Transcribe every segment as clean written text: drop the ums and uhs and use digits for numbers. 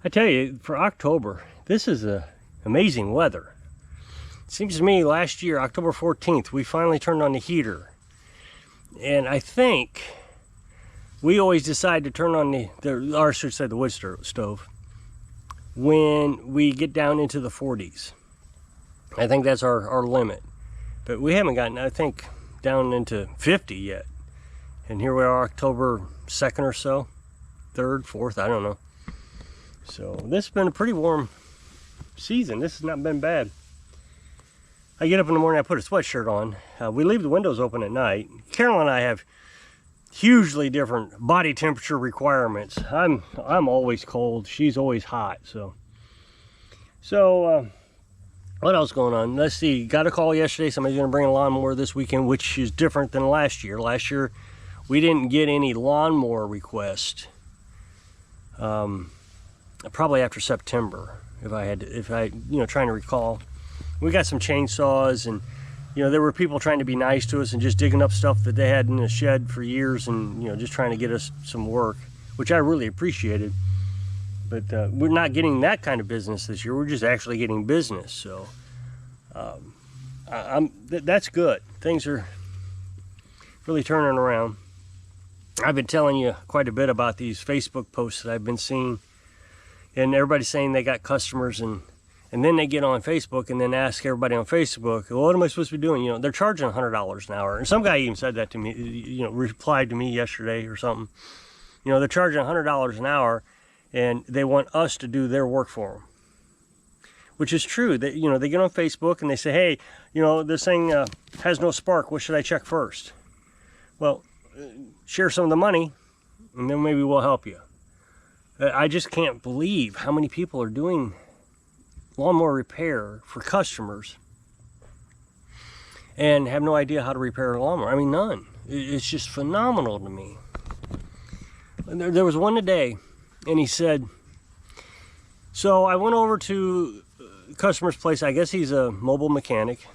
I tell you, for October, this is amazing weather. It seems to me last year, October 14th, we finally turned on the heater. And I think we always decide to turn on the wood stove when we get down into the 40s. I think that's our limit. But we haven't gotten, I think, down into 50 yet. And here we are, October 2nd or so, 3rd, 4th, I don't know. So this has been a pretty warm season. This has not been bad. I get up in the morning, I put a sweatshirt on. We leave the windows open at night. Carolyn and I have hugely different body temperature requirements. I'm always cold. She's always hot. So what else going on? Let's see. Got a call yesterday. Somebody's going to bring a lawnmower this weekend, which is different than last year. Last year, we didn't get any lawnmower requests. Probably after September, if I trying to recall. We got some chainsaws, and there were people trying to be nice to us and just digging up stuff that they had in the shed for years, and just trying to get us some work, which I really appreciated. But we're not getting that kind of business this year. We're just actually getting business. So that's good. Things are really turning around. I've been telling you quite a bit about these Facebook posts that I've been seeing. And everybody's saying they got customers, and then they get on Facebook and then ask everybody on Facebook, well, what am I supposed to be doing? They're charging $100 an hour. And some guy even said that to me, replied to me yesterday or something. They're charging $100 an hour, and they want us to do their work for them. Which is true. They get on Facebook and they say, hey, this thing has no spark. What should I check first? Well, share some of the money, and then maybe we'll help you. I just can't believe how many people are doing lawnmower repair for customers and have no idea how to repair a lawnmower. I mean, none. It's just phenomenal to me. There was one today, and he said, so I went over to a customer's place. I guess he's a mobile mechanic,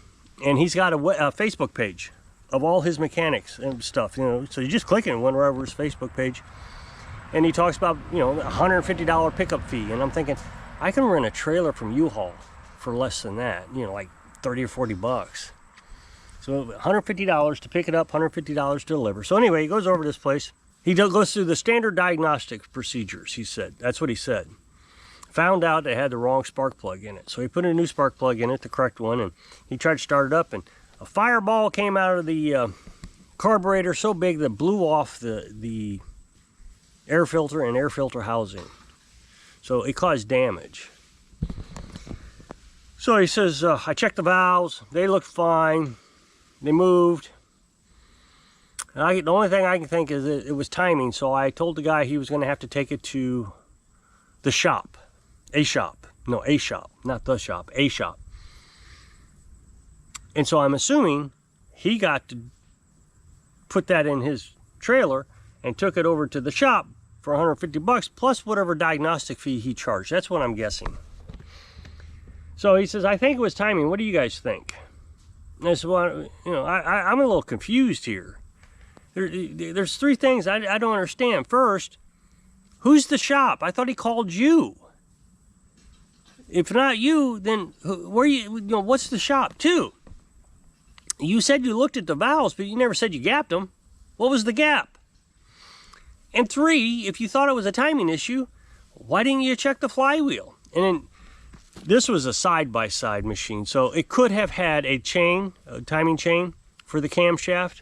and he's got a Facebook page of all his mechanics and stuff. So you just click it and went right over his Facebook page. And he talks about, $150 pickup fee. And I'm thinking, I can rent a trailer from U-Haul for less than that, like 30 or 40 bucks. So $150 to pick it up, $150 to deliver. So anyway, he goes over to this place. He goes through the standard diagnostic procedures, he said. That's what he said. Found out they had the wrong spark plug in it. So he put a new spark plug in it, the correct one, and he tried to start it up, and a fireball came out of the carburetor so big that it blew off the air filter and air filter housing. So it caused damage. So he says, I checked the valves. They looked fine. They moved. The only thing I can think is that it was timing. So I told the guy he was going to have to take it to the shop. A shop. No, a shop. Not the shop. A shop. And so I'm assuming he got to put that in his trailer and took it over to the shop for 150 bucks plus whatever diagnostic fee he charged. That's what I'm guessing. So he says, I think it was timing. What do you guys think? And I said, well, I'm a little confused here. There's three things I don't understand. First, who's the shop? I thought he called you. If not you, then what's the shop? Two, you said you looked at the valves, but you never said you gapped them. What was the gap? And three, if you thought it was a timing issue, why didn't you check the flywheel? And then this was a side-by-side machine, so it could have had a timing chain for the camshaft,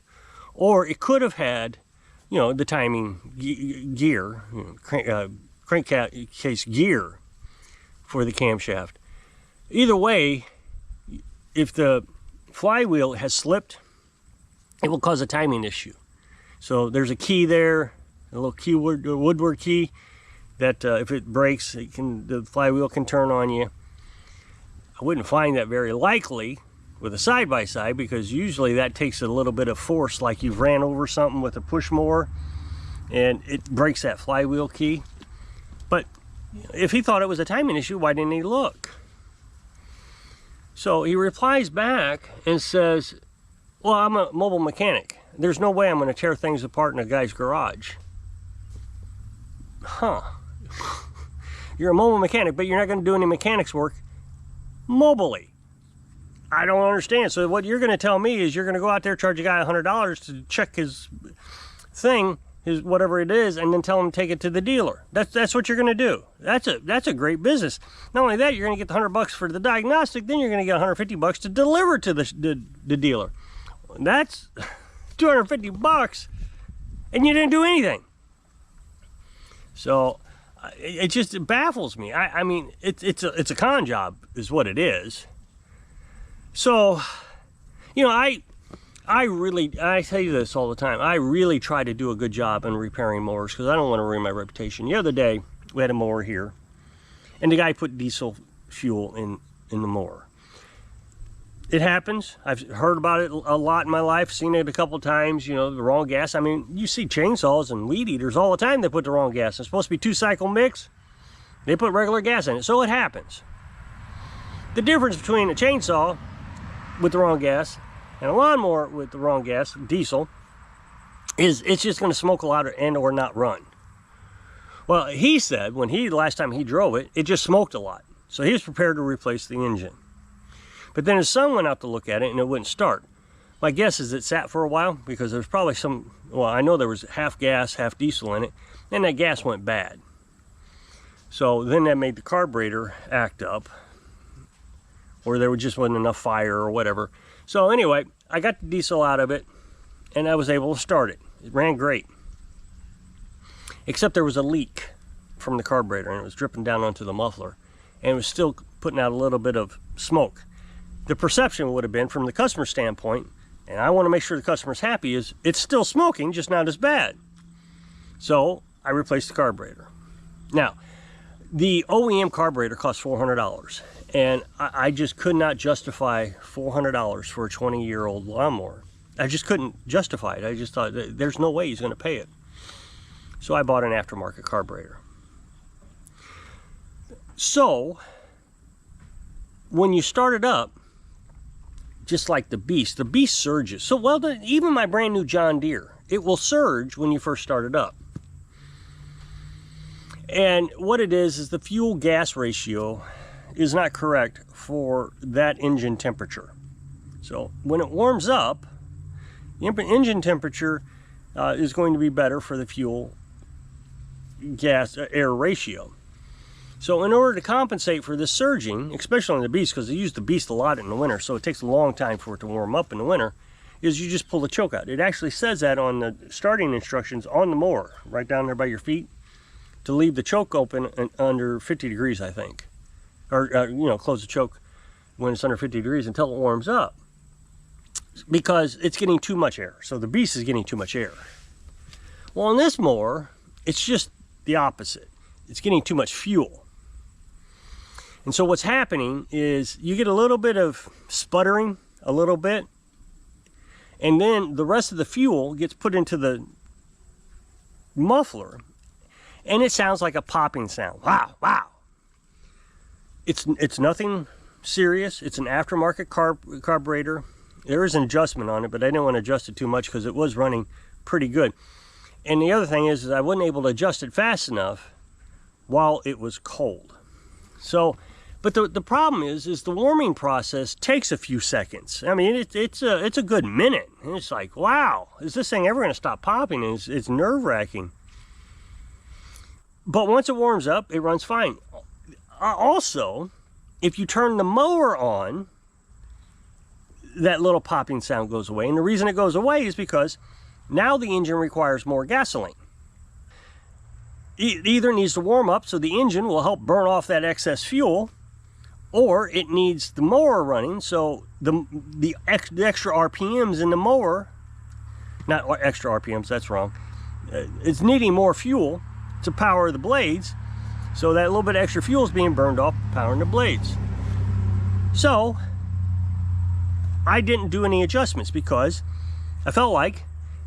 or it could have had, the timing gear, crankcase gear for the camshaft. Either way, if the flywheel has slipped, it will cause a timing issue. So there's a key there, a little key woodward key that if it breaks, the flywheel can turn on you. I wouldn't find that very likely with a side-by-side, because usually that takes a little bit of force, like you've ran over something with a push mower and it breaks that flywheel key. But if he thought it was a timing issue, why didn't he look? So he replies back and says, well, I'm a mobile mechanic. There's no way I'm going to tear things apart in a guy's garage. Huh. You're a mobile mechanic, but you're not going to do any mechanics work mobily. I don't understand. So what you're going to tell me is you're going to go out there, charge a guy $100 to check his thing, his whatever it is, and then tell him to take it to the dealer. That's what you're going to do. That's a great business. Not only that, you're going to get the $100 for the diagnostic, then you're going to get $150 to deliver to the dealer. That's $250, and you didn't do anything. So it baffles me. I mean, it's a con job is what it is. So, you know, I tell you this all the time. I really try to do a good job in repairing mowers because I don't want to ruin my reputation. The other day, we had a mower here, and the guy put diesel fuel in the mower. It happens. I've heard about it a lot in my life, seen it a couple times, you know, the wrong gas. I mean, you see chainsaws and weed eaters all the time, they put the wrong gas. It's supposed to be 2-cycle mix. They put regular gas in it, so it happens. The difference between a chainsaw with the wrong gas and a lawnmower with the wrong gas, diesel, is it's just going to smoke a lot and or not run. Well, he said when last time he drove it, it just smoked a lot. So he was prepared to replace the engine. But then his son went out to look at it and it wouldn't start. My guess is it sat for a while because there's probably I know there was half gas, half diesel in it, and that gas went bad. So then that made the carburetor act up, or there just wasn't enough fire or whatever. So anyway, I got the diesel out of it and I was able to start it. It ran great. Except there was a leak from the carburetor and it was dripping down onto the muffler and it was still putting out a little bit of smoke. The perception would have been from the customer standpoint, and I want to make sure the customer's happy, is it's still smoking, just not as bad. So I replaced the carburetor. Now, the OEM carburetor costs $400. And I just could not justify $400 for a 20-year-old lawnmower. I just couldn't justify it. I just thought, there's no way he's going to pay it. So I bought an aftermarket carburetor. So, when you start it up, just like the Beast surges. So, even my brand new John Deere, it will surge when you first start it up. And what it is the fuel-gas ratio is not correct for that engine temperature. So when it warms up, the engine temperature is going to be better for the fuel gas air ratio. So in order to compensate for this surging, especially on the Beast, because they use the Beast a lot in the winter, so it takes a long time for it to warm up in the winter, is you just pull the choke out. It actually says that on the starting instructions on the mower, right down there by your feet, to leave the choke open under 50 degrees, I think. Or, close the choke when it's under 50 degrees until it warms up. Because it's getting too much air. So the Beast is getting too much air. Well, on this mower, it's just the opposite. It's getting too much fuel. And so what's happening is you get a little bit of sputtering, a little bit, and then the rest of the fuel gets put into the muffler, and it sounds like a popping sound. Wow, wow. It's nothing serious. It's an aftermarket carburetor. There is an adjustment on it, but I didn't want to adjust it too much because it was running pretty good. And the other thing is I wasn't able to adjust it fast enough while it was cold. So, but the problem is the warming process takes a few seconds. I mean, it's a good minute. And it's like, wow, is this thing ever going to stop popping? And it's nerve-wracking. But once it warms up, it runs fine. Also, if you turn the mower on, that little popping sound goes away. And the reason it goes away is because now the engine requires more gasoline. It either needs to warm up so the engine will help burn off that excess fuel, or it needs the mower running so the extra RPMs in the mower, not extra RPMs, that's wrong, it's needing more fuel to power the blades. So that little bit of extra fuel is being burned off, powering the blades. So I didn't do any adjustments because I felt like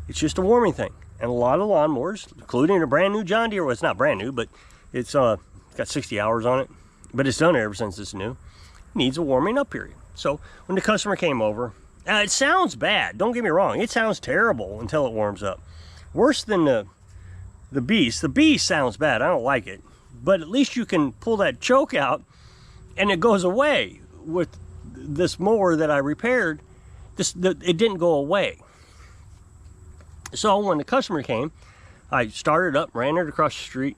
it's just a warming thing. And a lot of lawnmowers, including a brand new John Deere, well, it's not brand new, but it's got 60 hours on it, but it's done ever since it's new, needs a warming up period. So when the customer came over, it sounds bad, don't get me wrong, it sounds terrible until it warms up. Worse than the Beast. The Beast sounds bad, I don't like it. but at least you can pull that choke out and it goes away. With this mower that I repaired, it didn't go away. So when the customer came, I started up, ran it across the street,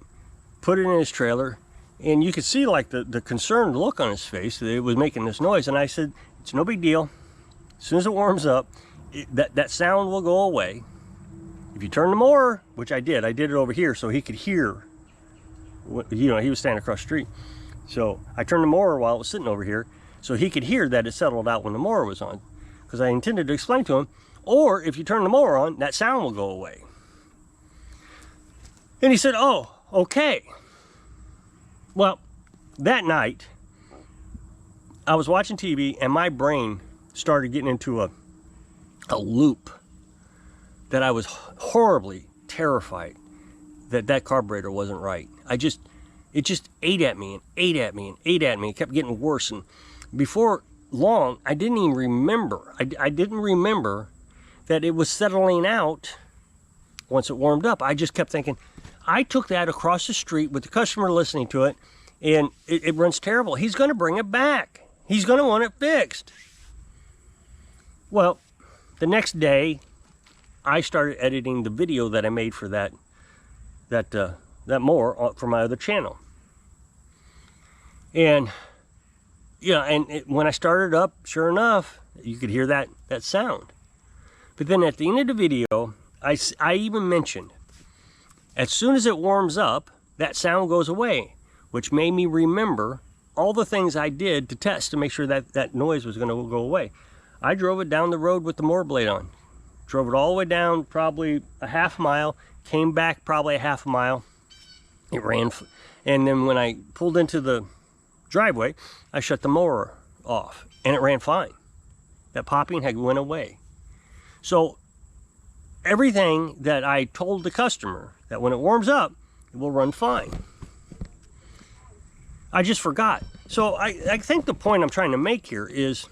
put it in his trailer, and you could see like the concerned look on his face that it was making this noise. And I said, it's no big deal. As soon as it warms up, that sound will go away. If you turn the mower, which I did it over here so he could hear. You know, he was standing across the street. So I turned the mower while it was sitting over here so he could hear that it settled out when the mower was on. Because I intended to explain to him, or if you turn the mower on, that sound will go away. And he said, oh, okay. Well, that night, I was watching TV and my brain started getting into a loop that I was horribly terrified that carburetor wasn't right. It just ate at me and ate at me and ate at me. It kept getting worse. And before long, I didn't even remember. I didn't remember that it was settling out once it warmed up. I just kept thinking, I took that across the street with the customer listening to it, and it runs terrible. He's going to bring it back. He's going to want it fixed. Well, the next day, I started editing the video that I made for that mower for my other channel. And yeah, and when I started up, sure enough, you could hear that sound. But then at the end of the video, I even mentioned, as soon as it warms up, that sound goes away, which made me remember all the things I did to test to make sure that noise was going to go away. I drove it down the road with the mower blade on. Drove it all the way down probably a half mile, came back probably a half mile. It ran, and then when I pulled into the driveway, I shut the mower off, and it ran fine. That popping had went away. So everything that I told the customer, that when it warms up, it will run fine, I just forgot. So I think the point I'm trying to make here is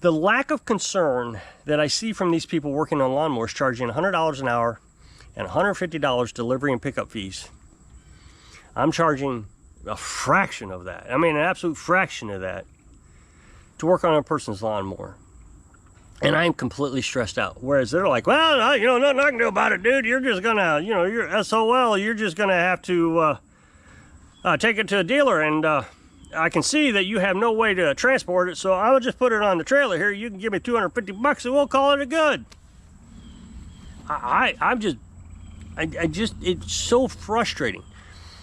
the lack of concern that I see from these people working on lawnmowers charging $100 an hour and $150 delivery and pickup fees. I'm charging a fraction of that. I mean, an absolute fraction of that to work on a person's lawnmower. And I'm completely stressed out. Whereas they're like, well, you know, nothing I can do about it, dude. You're just gonna, you know, you're SOL. You're just gonna have to take it to a dealer, and I can see that you have no way to transport it, so I will just put it on the trailer here. You can give me $250 and we'll call it a good. I'm just, it's so frustrating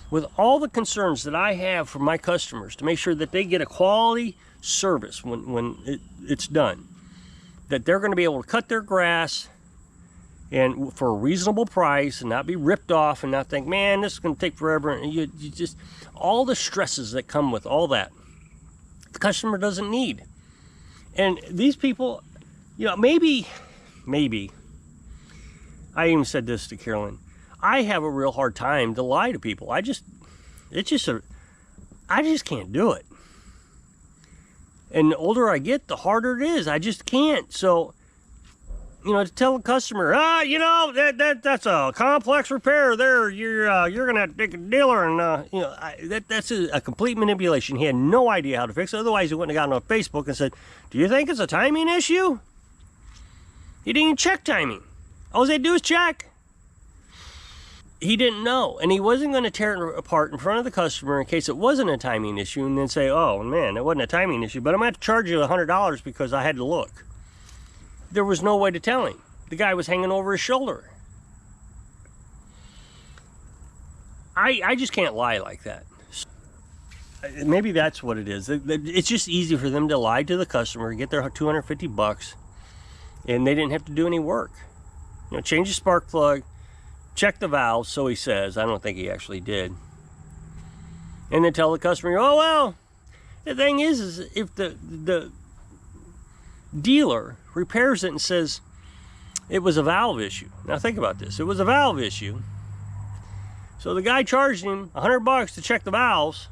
with all the concerns that I have for my customers to make sure that they get a quality service when it's done. That they're going to be able to cut their grass and for a reasonable price and not be ripped off and not think, man, this is going to take forever. And you just, all the stresses that come with all that, the customer doesn't need. And these people, you know, maybe, I even said this to Carolyn, I have a real hard time to lie to people. I just can't do it. And the older I get, the harder it is. I just can't. So, you know, to tell a customer, you know, that's a complex repair there. You're gonna have to take a dealer, and you know, that's a complete manipulation. He had no idea how to fix it. Otherwise, he wouldn't have gotten on Facebook and said, "Do you think it's a timing issue?" He didn't even check timing. All they do is check. He didn't know, and he wasn't going to tear it apart in front of the customer in case it wasn't a timing issue, and then say, "Oh man, it wasn't a timing issue, but I'm going to have to charge you $100 because I had to look." There was no way to tell him. The guy was hanging over his shoulder. I just can't lie like that. Maybe that's what it is. It's just easy for them to lie to the customer, get their $250, and they didn't have to do any work. You know, change the spark plug, check the valves, so he says. I don't think he actually did. And then tell the customer, oh, well, the thing is if the dealer repairs it and says it was a valve issue. Now think about this. It was a valve issue. So the guy charged him $100 to check the valves,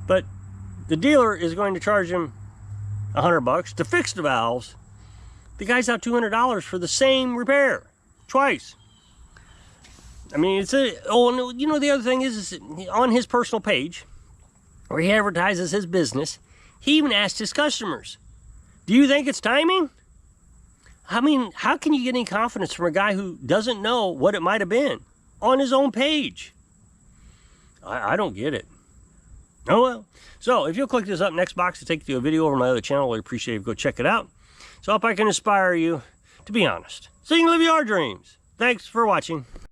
but the dealer is going to charge him $100 to fix the valves. The guy's out $200 for the same repair, twice. I mean, it's and you know, the other thing is on his personal page, where he advertises his business, he even asked his customers, do you think it's timing? I mean, how can you get any confidence from a guy who doesn't know what it might have been on his own page? I don't get it. Oh well. So if you'll click this up next box to take you to a video over my other channel, I'd appreciate it if you go check it out. So I hope I can inspire you to be honest, so you can live your dreams. Thanks for watching.